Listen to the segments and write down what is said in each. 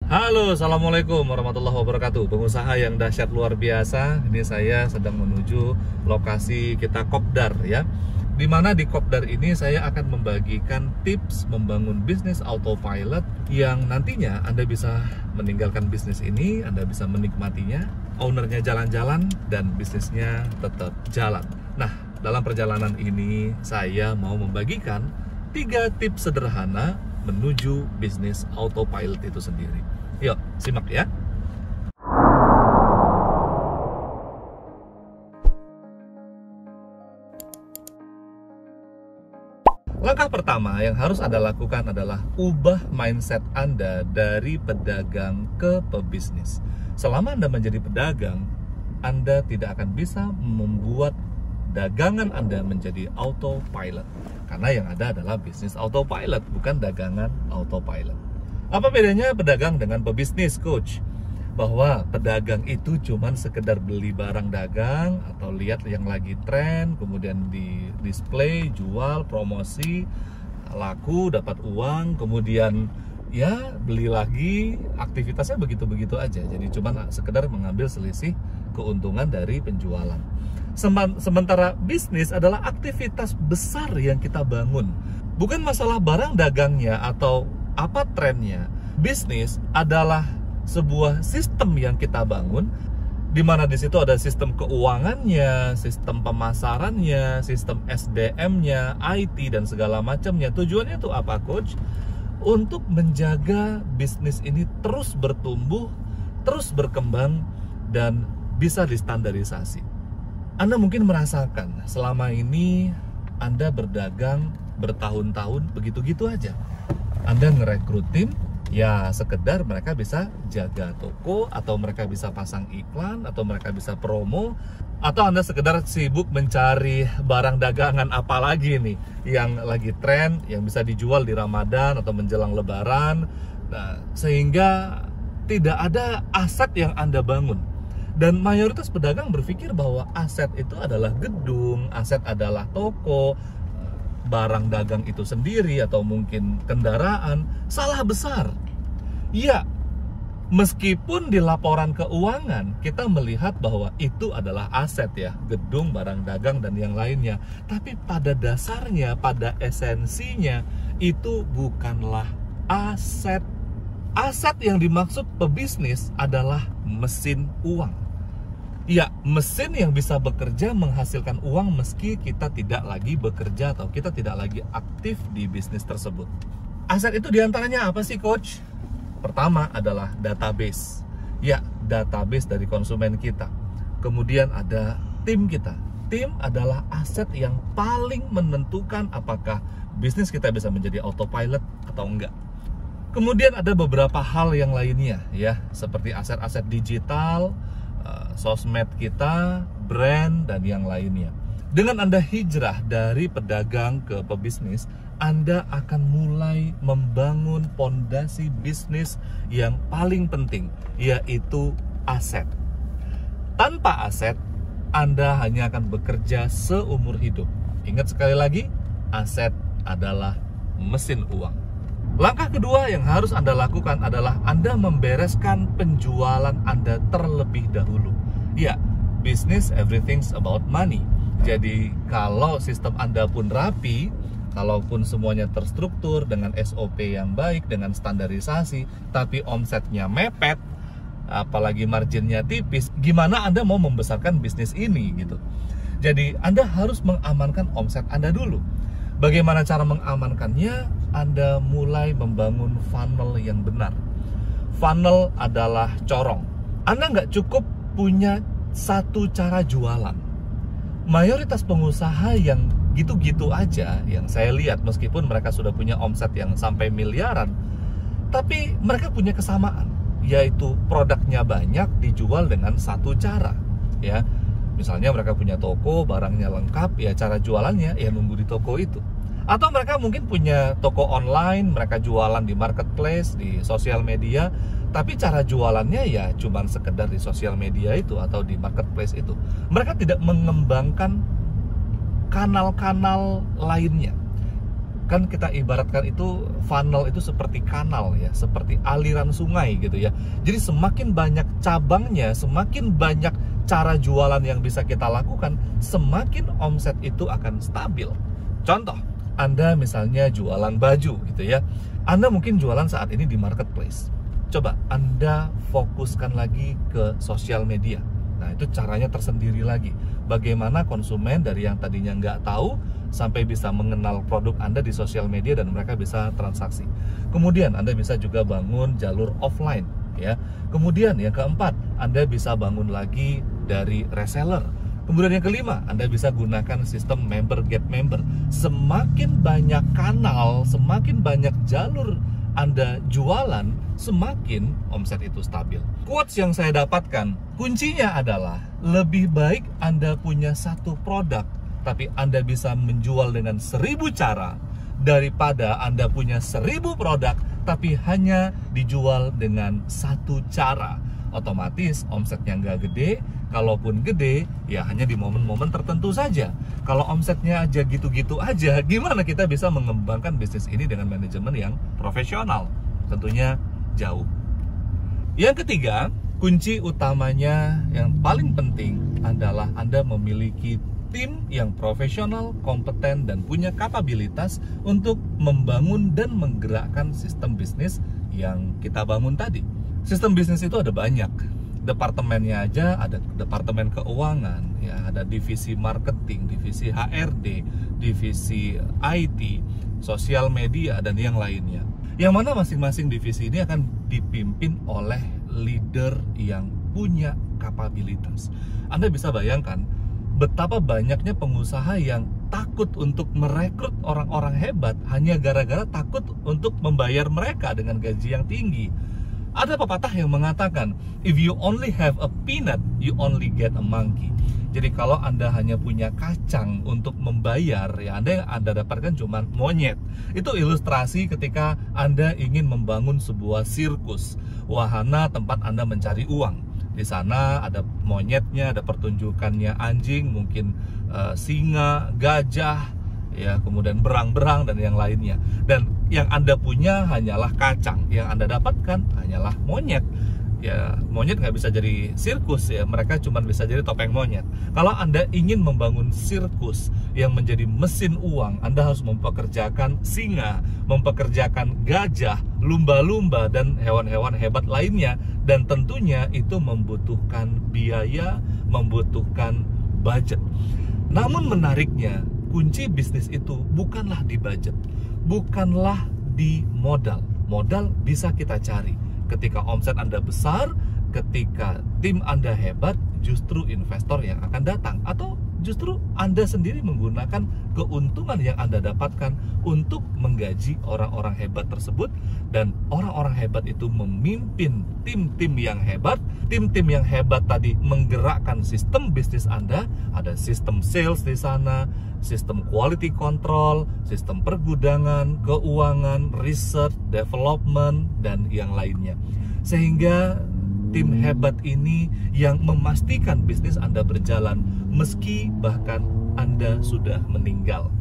Halo, Assalamualaikum warahmatullahi wabarakatuh. Pengusaha yang dahsyat luar biasa. Ini saya sedang menuju lokasi kita kopdar ya. Dimana di kopdar ini saya akan membagikan tips membangun bisnis autopilot yang nantinya Anda bisa meninggalkan bisnis ini, Anda bisa menikmatinya, ownernya jalan-jalan dan bisnisnya tetap jalan. Nah, dalam perjalanan ini saya mau membagikan 3 tips sederhana menuju bisnis autopilot itu sendiri. Yuk, simak ya. Langkah pertama yang harus Anda lakukan adalah ubah mindset Anda dari pedagang ke pebisnis. Selama Anda menjadi pedagang, Anda tidak akan bisa membuat dagangan Anda menjadi autopilot. Karena yang ada adalah bisnis autopilot, bukan dagangan autopilot. Apa bedanya pedagang dengan pebisnis, coach? Bahwa pedagang itu cuman sekedar beli barang dagang atau lihat yang lagi tren, kemudian di display, jual, promosi, laku, dapat uang, kemudian ya beli lagi, aktivitasnya begitu-begitu aja. Jadi cuman sekedar mengambil selisih keuntungan dari penjualan. Sementara bisnis adalah aktivitas besar yang kita bangun. Bukan masalah barang dagangnya atau apa trennya. Bisnis adalah sebuah sistem yang kita bangun, di mana di situ ada sistem keuangannya, sistem pemasarannya, sistem SDM-nya, IT dan segala macamnya. Tujuannya itu apa, coach? Untuk menjaga bisnis ini terus bertumbuh, terus berkembang dan bisa distandarisasi. Anda mungkin merasakan selama ini Anda berdagang bertahun-tahun begitu-gitu aja. Anda ngerekrut tim, ya sekedar mereka bisa jaga toko, atau mereka bisa pasang iklan, atau mereka bisa promo, atau Anda sekedar sibuk mencari barang dagangan apa lagi nih yang lagi tren, yang bisa dijual di Ramadan atau menjelang Lebaran. Nah, sehingga tidak ada aset yang Anda bangun. Dan mayoritas pedagang berpikir bahwa aset itu adalah gedung, aset adalah toko, barang dagang itu sendiri, atau mungkin kendaraan. Salah besar. Ya, meskipun di laporan keuangan kita melihat bahwa itu adalah aset ya, gedung, barang dagang dan yang lainnya. Tapi pada dasarnya, pada esensinya itu bukanlah aset. Aset yang dimaksud pebisnis adalah mesin uang. Ya, mesin yang bisa bekerja menghasilkan uang meski kita tidak lagi bekerja atau kita tidak lagi aktif di bisnis tersebut. Aset itu diantaranya apa sih, coach? Pertama adalah database. Ya, database dari konsumen kita. Kemudian ada tim kita. Tim adalah aset yang paling menentukan apakah bisnis kita bisa menjadi autopilot atau enggak. Kemudian ada beberapa hal yang lainnya ya, seperti aset-aset digital, sosmed kita, brand, dan yang lainnya. Dengan Anda hijrah dari pedagang ke pebisnis, Anda akan mulai membangun pondasi bisnis yang paling penting, yaitu aset. Tanpa aset, Anda hanya akan bekerja seumur hidup. Ingat sekali lagi, aset adalah mesin uang. Langkah kedua yang harus Anda lakukan adalah Anda membereskan penjualan Anda terlebih dahulu. Ya, bisnis everything's about money. Jadi kalau sistem Anda pun rapi, kalaupun semuanya terstruktur dengan SOP yang baik, dengan standarisasi, tapi omsetnya mepet, apalagi marginnya tipis, gimana Anda mau membesarkan bisnis ini gitu? Jadi Anda harus mengamankan omset Anda dulu. Bagaimana cara mengamankannya? Anda mulai membangun funnel yang benar. Funnel adalah corong. Anda nggak cukup punya satu cara jualan. Mayoritas pengusaha yang gitu-gitu aja, yang saya lihat meskipun mereka sudah punya omset yang sampai miliaran, tapi mereka punya kesamaan, yaitu produknya banyak dijual dengan satu cara. Ya, misalnya mereka punya toko, barangnya lengkap, ya cara jualannya ya nunggu di toko itu. Atau mereka mungkin punya toko online, mereka jualan di marketplace, di sosial media, tapi cara jualannya ya cuman sekedar di sosial media itu atau di marketplace itu. Mereka tidak mengembangkan kanal-kanal lainnya. Kan kita ibaratkan itu funnel itu seperti kanal ya, seperti aliran sungai gitu ya. Jadi semakin banyak cabangnya, semakin banyak cara jualan yang bisa kita lakukan, semakin omset itu akan stabil. Contoh, Anda misalnya jualan baju gitu ya. Anda mungkin jualan saat ini di marketplace. Coba Anda fokuskan lagi ke sosial media. Nah, itu caranya tersendiri lagi. Bagaimana konsumen dari yang tadinya nggak tahu sampai bisa mengenal produk Anda di sosial media dan mereka bisa transaksi. Kemudian Anda bisa juga bangun jalur offline ya. Kemudian yang keempat, Anda bisa bangun lagi dari reseller. Kemudian yang kelima, Anda bisa gunakan sistem member get member. Semakin banyak kanal, semakin banyak jalur Anda jualan, semakin omset itu stabil. Quotes yang saya dapatkan, kuncinya adalah lebih baik Anda punya satu produk, tapi Anda bisa menjual dengan 1000 cara, daripada Anda punya 1000 produk, tapi hanya dijual dengan satu cara. Otomatis omsetnya nggak gede, kalaupun gede, ya hanya di momen-momen tertentu saja. Kalau omsetnya aja gitu-gitu aja, gimana kita bisa mengembangkan bisnis ini dengan manajemen yang profesional? Tentunya jauh. Yang ketiga, kunci utamanya yang paling penting adalah Anda memiliki tim yang profesional, kompeten, dan punya kapabilitas untuk membangun dan menggerakkan sistem bisnis yang kita bangun tadi. Sistem bisnis itu ada banyak. Departemennya aja ada departemen keuangan, ya, ada divisi marketing, divisi HRD, divisi IT, sosial media, dan yang lainnya. Yang mana masing-masing divisi ini akan dipimpin oleh leader yang punya kapabilitas. Anda bisa bayangkan betapa banyaknya pengusaha yang takut untuk merekrut orang-orang hebat hanya gara-gara takut untuk membayar mereka dengan gaji yang tinggi. Ada pepatah yang mengatakan, if you only have a peanut, you only get a monkey. Jadi kalau Anda hanya punya kacang untuk membayar, ya Anda yang Anda dapatkan cuma monyet. Itu ilustrasi ketika Anda ingin membangun sebuah sirkus, wahana tempat Anda mencari uang. Di sana ada monyetnya, ada pertunjukannya anjing, mungkin singa, gajah, ya, kemudian berang-berang dan yang lainnya. Dan yang Anda punya hanyalah kacang, yang Anda dapatkan hanyalah monyet. Ya, monyet nggak bisa jadi sirkus ya, mereka cuma bisa jadi topeng monyet. Kalau Anda ingin membangun sirkus yang menjadi mesin uang, Anda harus mempekerjakan singa, mempekerjakan gajah, lumba-lumba, dan hewan-hewan hebat lainnya. Dan tentunya itu membutuhkan biaya, membutuhkan budget. Namun menariknya, kunci bisnis itu bukanlah di budget, bukanlah di modal. Modal bisa kita cari. Ketika omset Anda besar, ketika tim Anda hebat, justru investor yang akan datang. Atau justru Anda sendiri menggunakan keuntungan yang Anda dapatkan untuk menggaji orang-orang hebat tersebut. Dan orang-orang hebat itu memimpin tim-tim yang hebat. Tim-tim yang hebat tadi menggerakkan sistem bisnis Anda. Ada sistem sales di sana, sistem quality control, sistem pergudangan, keuangan, research, development, dan yang lainnya. Sehingga tim hebat ini yang memastikan bisnis Anda berjalan meski bahkan Anda sudah meninggal.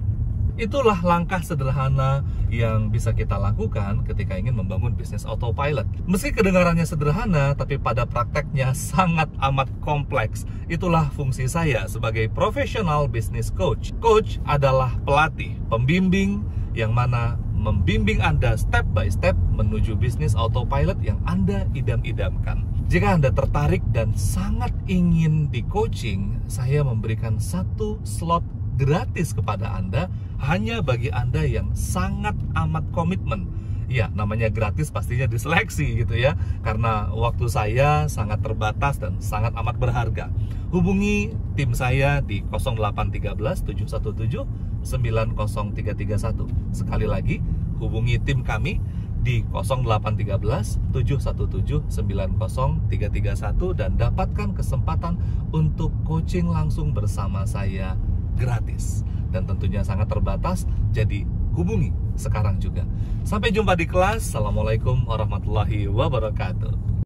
Itulah langkah sederhana yang bisa kita lakukan ketika ingin membangun bisnis autopilot. Meski kedengarannya sederhana, tapi pada prakteknya sangat amat kompleks. Itulah fungsi saya sebagai professional business coach. Coach adalah pelatih, pembimbing yang mana membimbing Anda step by step menuju bisnis autopilot yang Anda idam-idamkan. Jika Anda tertarik dan sangat ingin di coaching, saya memberikan satu slot gratis kepada Anda, hanya bagi Anda yang sangat amat komitmen. Ya, namanya gratis pastinya diseleksi gitu ya, karena waktu saya sangat terbatas dan sangat amat berharga. Hubungi tim saya di 0813 717 90331. Sekali lagi, hubungi tim kami di 0813 717 90331 dan dapatkan kesempatan untuk coaching langsung bersama saya gratis. Dan tentunya sangat terbatas, jadi hubungi sekarang juga. Sampai jumpa di kelas. Assalamualaikum warahmatullahi wabarakatuh.